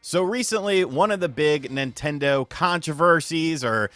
So recently, one of the big Nintendo controversies, or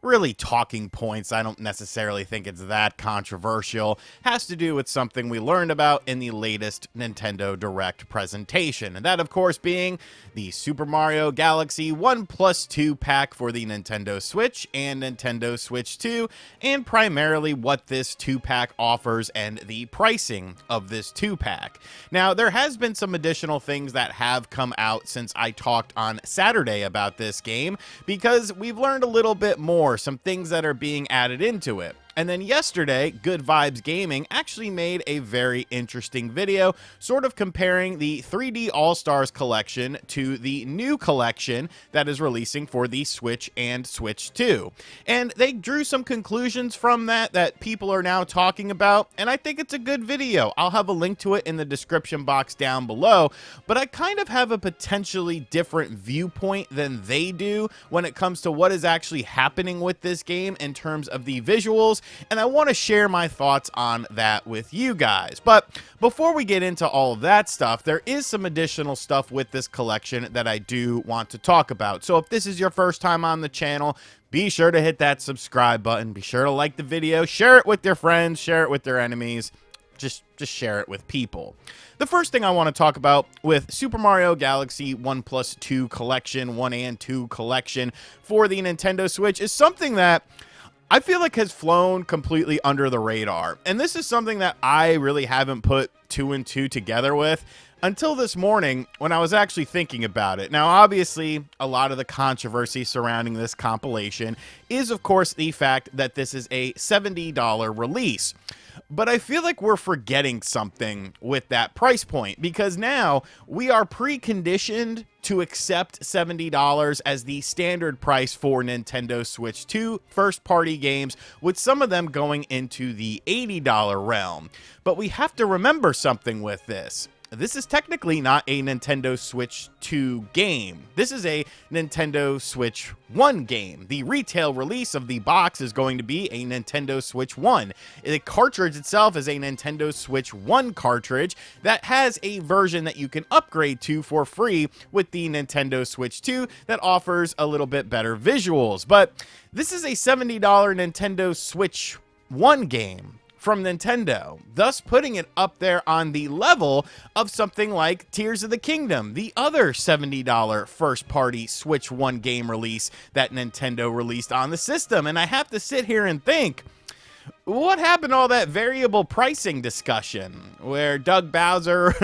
really talking points, I don't necessarily think it's that controversial, has to do with something we learned about in the latest Nintendo Direct presentation. And that, of course, being the Super Mario Galaxy 1+2 pack for the Nintendo Switch and Nintendo Switch 2, and primarily what this 2-pack offers and the pricing of this 2-pack. Now, there has been some additional things that have come out since I talked on Saturday about this game, because we've learned a little bit more, some things that are being added into it. And then yesterday, Good Vibes Gaming actually made a very interesting video, sort of comparing the 3D All-Stars collection to the new collection that is releasing for the Switch and Switch 2. And they drew some conclusions from that people are now talking about, and I think it's a good video. I'll have a link to it in the description box down below, but I kind of have a potentially different viewpoint than they do when it comes to what is actually happening with this game in terms of the visuals, and I want to share my thoughts on that with you guys. But before we get into all of that stuff, there is some additional stuff with this collection that I do want to talk about. So if this is your first time on the channel, be sure to hit that subscribe button. Be sure to like the video, share it with your friends, share it with their enemies. Just share it with people. The first thing I want to talk about with Super Mario Galaxy 1+2 collection, 1 and 2 collection for the Nintendo Switch is something that I feel like has flown completely under the radar. And this is something that I really haven't put 2 and 2 together with until this morning when I was actually thinking about it. Now, obviously, a lot of the controversy surrounding this compilation is, of course, the fact that this is a $70 release. But I feel like we're forgetting something with that price point, because now we are preconditioned to accept $70 as the standard price for Nintendo Switch 2 first-party games, with some of them going into the $80 realm. But we have to remember something with this. This is technically not a Nintendo Switch 2 game. This is a Nintendo Switch 1 game. The retail release of the box is going to be a Nintendo Switch 1. The cartridge itself is a Nintendo Switch 1 cartridge that has a version that you can upgrade to for free with the Nintendo Switch 2 that offers a little bit better visuals. But this is a $70 Nintendo Switch 1 game from Nintendo, thus putting it up there on the level of something like Tears of the Kingdom, the other $70 first-party Switch 1 game release that Nintendo released on the system. And I have to sit here and think, what happened to all that variable pricing discussion where Doug Bowser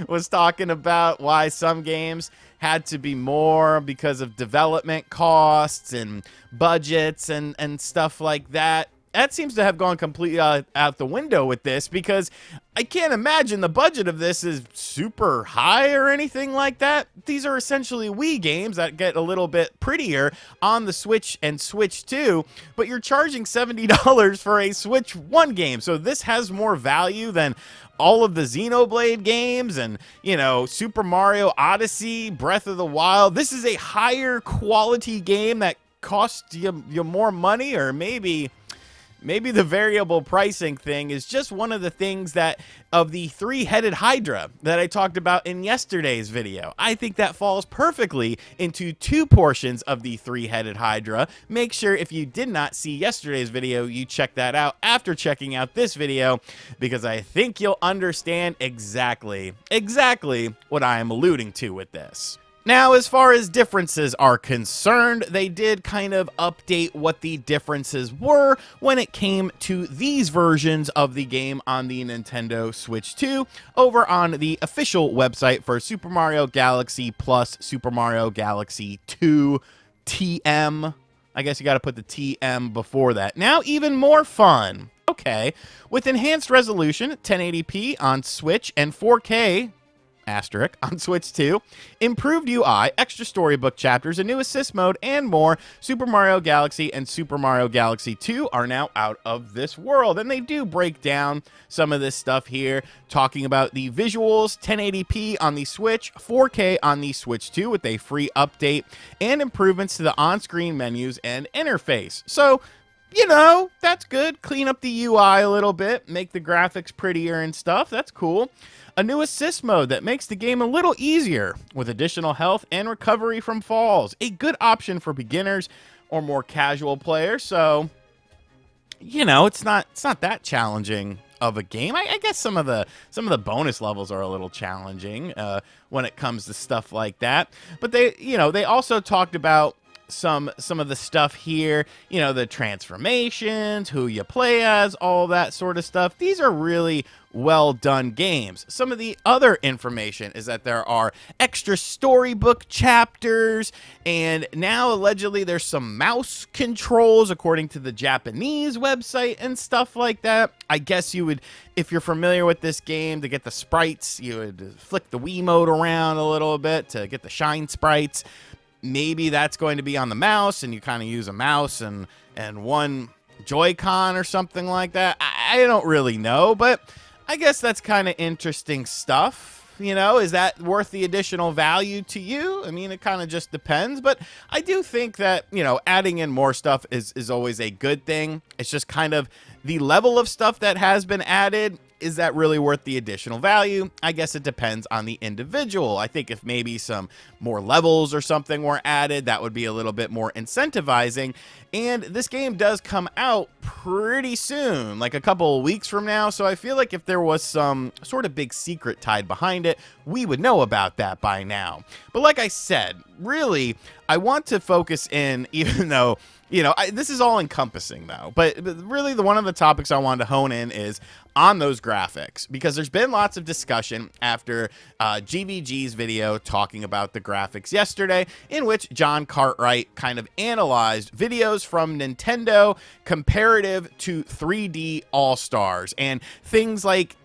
was talking about why some games had to be more because of development costs and budgets and stuff like that? That seems to have gone completely out the window with this, because I can't imagine the budget of this is super high or anything like that. These are essentially Wii games that get a little bit prettier on the Switch and Switch 2, but you're charging $70 for a Switch 1 game. So this has more value than all of the Xenoblade games and, you know, Super Mario Odyssey, Breath of the Wild. This is a higher quality game that costs you more money, or maybe the variable pricing thing is just one of the things that, of the three-headed Hydra that I talked about in yesterday's video. I think that falls perfectly into two portions of the three-headed Hydra. Make sure if you did not see yesterday's video, you check that out after checking out this video, because I think you'll understand exactly what I am alluding to with this. Now, as far as differences are concerned, they did kind of update what the differences were when it came to these versions of the game on the Nintendo Switch 2 over on the official website for Super Mario Galaxy plus Super Mario Galaxy 2 TM. I guess you got to put the TM before that. Now, even more fun. Okay, with enhanced resolution, 1080p on Switch and 4K asterisk on Switch 2, improved UI, extra storybook chapters, a new assist mode, and more, Super Mario Galaxy and Super Mario Galaxy 2 are now out of this world. And they do break down some of this stuff here, talking about the visuals, 1080p on the Switch, 4K on the Switch 2 with a free update, and improvements to the on-screen menus and interface. So That's good. Clean up the UI a little bit, make the graphics prettier and stuff. That's cool. A new assist mode that makes the game a little easier with additional health and recovery from falls. A good option for beginners or more casual players. So, it's not that challenging of a game. I guess some of the bonus levels are a little challenging when it comes to stuff like that. But they also talked about some of the stuff here, the transformations, who you play as, all that sort of stuff. These are really well done games. Some of the other information is that there are extra storybook chapters, and now allegedly there's some mouse controls according to the Japanese website and stuff like that. I guess you would, if you're familiar with this game, to get the sprites, you would flick the Wiimote around a little bit to get the shine sprites. Maybe that's going to be on the mouse, and you kind of use a mouse and one Joy-Con or something like that. I don't really know, but I guess that's kind of interesting stuff. Is that worth the additional value to you? I mean, it kind of just depends, but I do think that, adding in more stuff is always a good thing. It's just kind of the level of stuff that has been added. Is that really worth the additional value? I guess it depends on the individual. I think if maybe some more levels or something were added, that would be a little bit more incentivizing. And this game does come out pretty soon, like a couple of weeks from now. So I feel like if there was some sort of big secret tied behind it, we would know about that by now. But like I said, really, I want to focus in, even though this is all encompassing though, but really one of the topics I wanted to hone in is on those graphics, because there's been lots of discussion after GVG's video talking about the graphics yesterday, in which John Cartwright kind of analyzed videos from Nintendo comparative to 3D All-Stars and things like,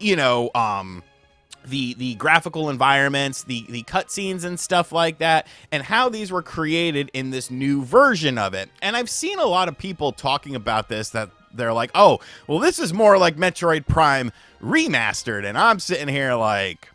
the graphical environments, the cutscenes and stuff like that, and how these were created in this new version of it. And I've seen a lot of people talking about this, that they're like, oh, well, this is more like Metroid Prime Remastered. And I'm sitting here like,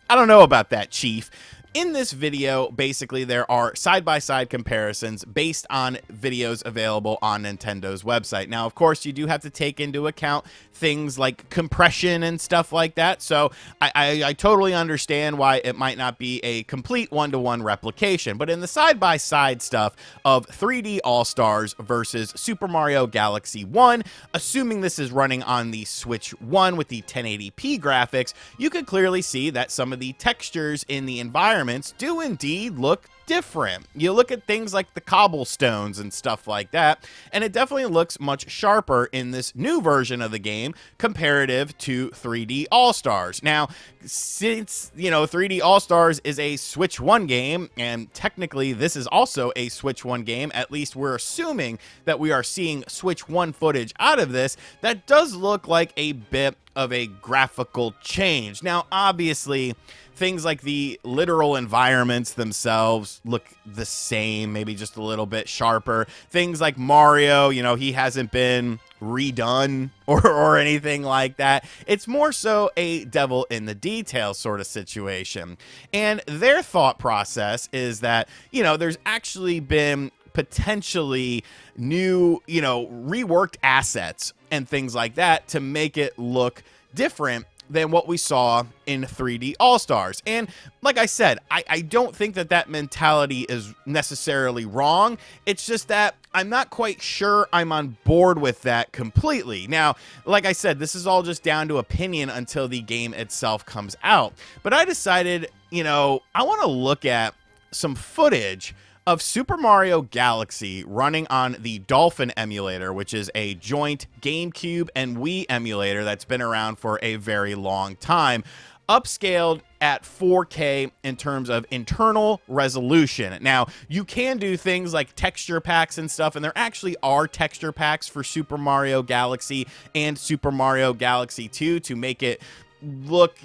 I don't know about that, Chief. In this video, basically, there are side-by-side comparisons based on videos available on Nintendo's website. Now, of course, you do have to take into account things like compression and stuff like that, so I totally understand why it might not be a complete one-to-one replication. But in the side-by-side stuff of 3D All-Stars versus Super Mario Galaxy 1, assuming this is running on the Switch 1 with the 1080p graphics, you can clearly see that some of the textures in the environment do indeed look different. You look at things like the cobblestones and stuff like that, and it definitely looks much sharper in this new version of the game comparative to 3D All-Stars. Now, since, 3D All-Stars is a Switch 1 game, and technically this is also a Switch 1 game, at least we're assuming that we are seeing Switch 1 footage out of this, that does look like a bit of a graphical change. Now, obviously, things like the literal environments themselves look the same, maybe just a little bit sharper. Things like Mario, he hasn't been redone or anything like that. It's more so a devil in the details sort of situation. And their thought process is that, there's actually been potentially new, reworked assets and things like that to make it look different than what we saw in 3D All-Stars. And like I said, I don't think that mentality is necessarily wrong. It's just that I'm not quite sure I'm on board with that completely. Now, like I said, this is all just down to opinion until the game itself comes out. But I decided, I want to look at some footage of Super Mario Galaxy running on the Dolphin emulator, which is a joint GameCube and Wii emulator that's been around for a very long time, upscaled at 4K in terms of internal resolution. Now, you can do things like texture packs and stuff, and there actually are texture packs for Super Mario Galaxy and Super Mario Galaxy 2 to make it look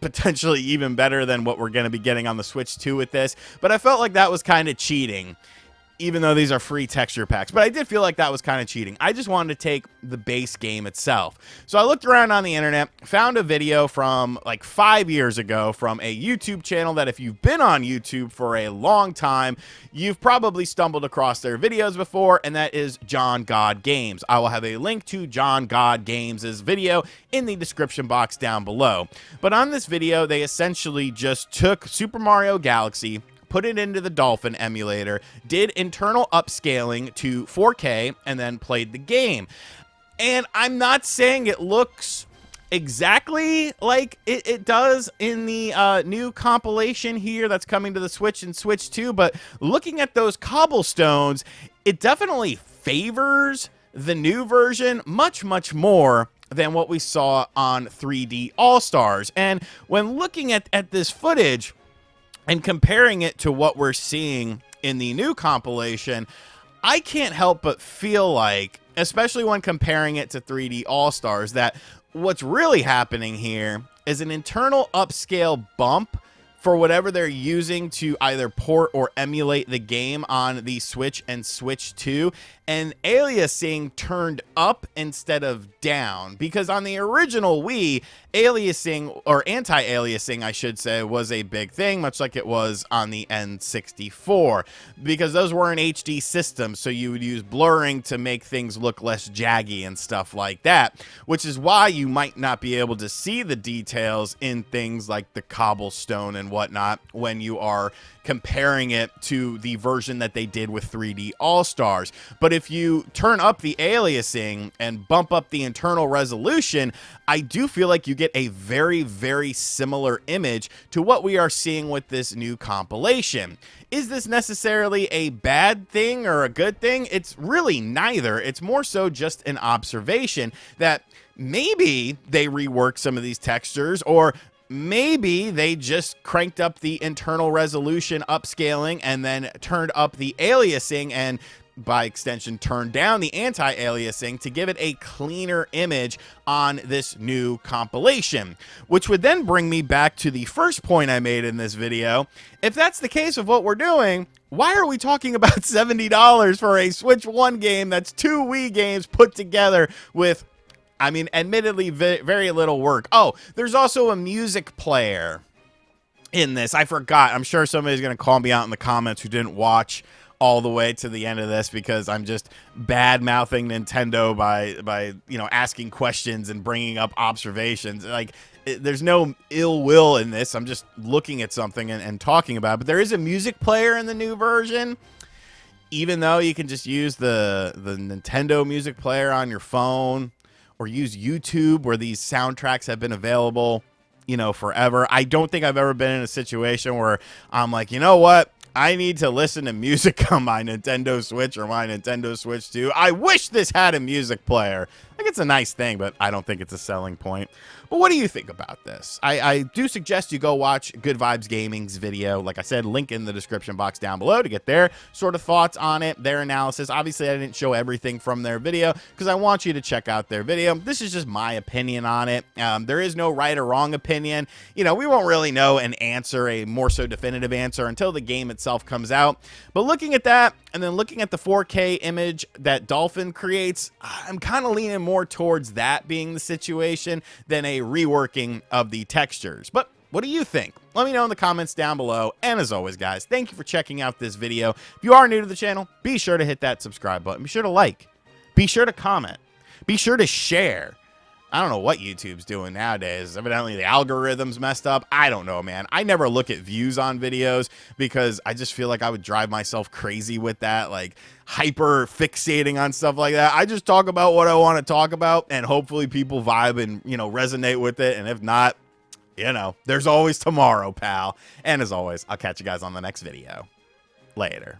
potentially even better than what we're going to be getting on the Switch 2 with this, but I felt like that was kind of cheating. even though these are free texture packs. But I did feel like that was kind of cheating. I just wanted to take the base game itself. So I looked around on the internet, found a video from like 5 years ago from a YouTube channel that if you've been on YouTube for a long time, you've probably stumbled across their videos before, and that is John God Games. I will have a link to John God Games' video in the description box down below. But on this video, they essentially just took Super Mario Galaxy, put it into the Dolphin emulator, did internal upscaling to 4K, and then played the game. And I'm not saying it looks exactly like it does in the new compilation here that's coming to the Switch and Switch 2, but looking at those cobblestones, it definitely favors the new version much, much more than what we saw on 3D All-Stars. And when looking at this footage and comparing it to what we're seeing in the new compilation, I can't help but feel like, especially when comparing it to 3D All-Stars, that what's really happening here is an internal upscale bump for whatever they're using to either port or emulate the game on the Switch and Switch 2, and aliasing turned up instead of down. Because on the original Wii, aliasing, or anti-aliasing, I should say, was a big thing, much like it was on the N64, because those weren't HD systems, so you would use blurring to make things look less jaggy and stuff like that, which is why you might not be able to see the details in things like the cobblestone and whatnot when you are comparing it to the version that they did with 3D All-Stars. But if you turn up the aliasing and bump up the internal resolution, I do feel like you get a very, very similar image to what we are seeing with this new compilation. Is this necessarily a bad thing or a good thing? It's really neither. It's more so just an observation that maybe they reworked some of these textures, or maybe they just cranked up the internal resolution upscaling and then turned up the aliasing, and by extension turned down the anti-aliasing to give it a cleaner image on this new compilation. Which would then bring me back to the first point I made in this video. If that's the case of what we're doing, why are we talking about $70 for a Switch 1 game that's 2 Wii games put together with, I mean, admittedly, very little work? Oh, there's also a music player in this. I forgot. I'm sure somebody's going to call me out in the comments who didn't watch all the way to the end of this because I'm just bad-mouthing Nintendo by you know, asking questions and bringing up observations. Like, there's no ill will in this. I'm just looking at something and talking about it. But there is a music player in the new version, even though you can just use the Nintendo music player on your phone, or use YouTube, where these soundtracks have been available, you know, forever. I don't think I've ever been in a situation where I'm like, you know what? I need to listen to music on my Nintendo Switch or my Nintendo Switch 2. I wish this had a music player. Like, it's a nice thing, but I don't think it's a selling point. But what do you think about this? I do suggest you go watch Good Vibes Gaming's video. Like I said, link in the description box down below to get their sort of thoughts on it, their analysis. Obviously, I didn't show everything from their video because I want you to check out their video. This is just my opinion on it. There is no right or wrong opinion. You know, we won't really know an answer, a more so definitive answer, until the game itself comes out. But looking at that, and then looking at the 4K image that Dolphin creates, I'm kind of leaning more towards that being the situation than a reworking of the textures. But what do you think? Let me know in the comments down below. And as always, guys, thank you for checking out this video. If you are new to the channel, be sure to hit that subscribe button. Be sure to like. Be sure to comment. Be sure to share. I don't know what YouTube's doing nowadays. Evidently, the algorithm's messed up. I don't know, man. I never look at views on videos because I just feel like I would drive myself crazy with that, like hyper fixating on stuff like that. I just talk about what I want to talk about, and hopefully people vibe and, you know, resonate with it. And if not, you know, there's always tomorrow, pal. And as always, I'll catch you guys on the next video. Later.